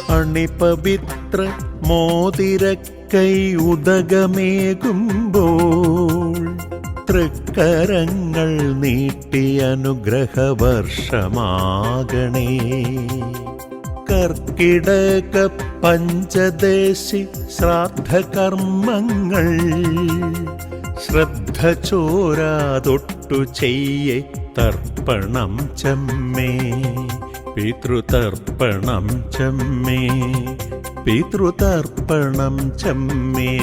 അണിപവിത്ര മോതിരക്കൈ ഉദകമേകുമ്പോൾ തൃക്കരങ്ങൾ നീട്ടി അനുഗ്രഹവർഷമാകണേ. കർക്കിടക പഞ്ചദശി ശ്രാദ്ധകർമ്മങ്ങൾ ശ്രദ്ധ ചോരാതൊട്ടു ചെയ്യേ തർപ്പണം ചമ്മേ പിതൃതർപ്പണം ചമ്മേ പിതൃതർപ്പണം ചമ്മേ.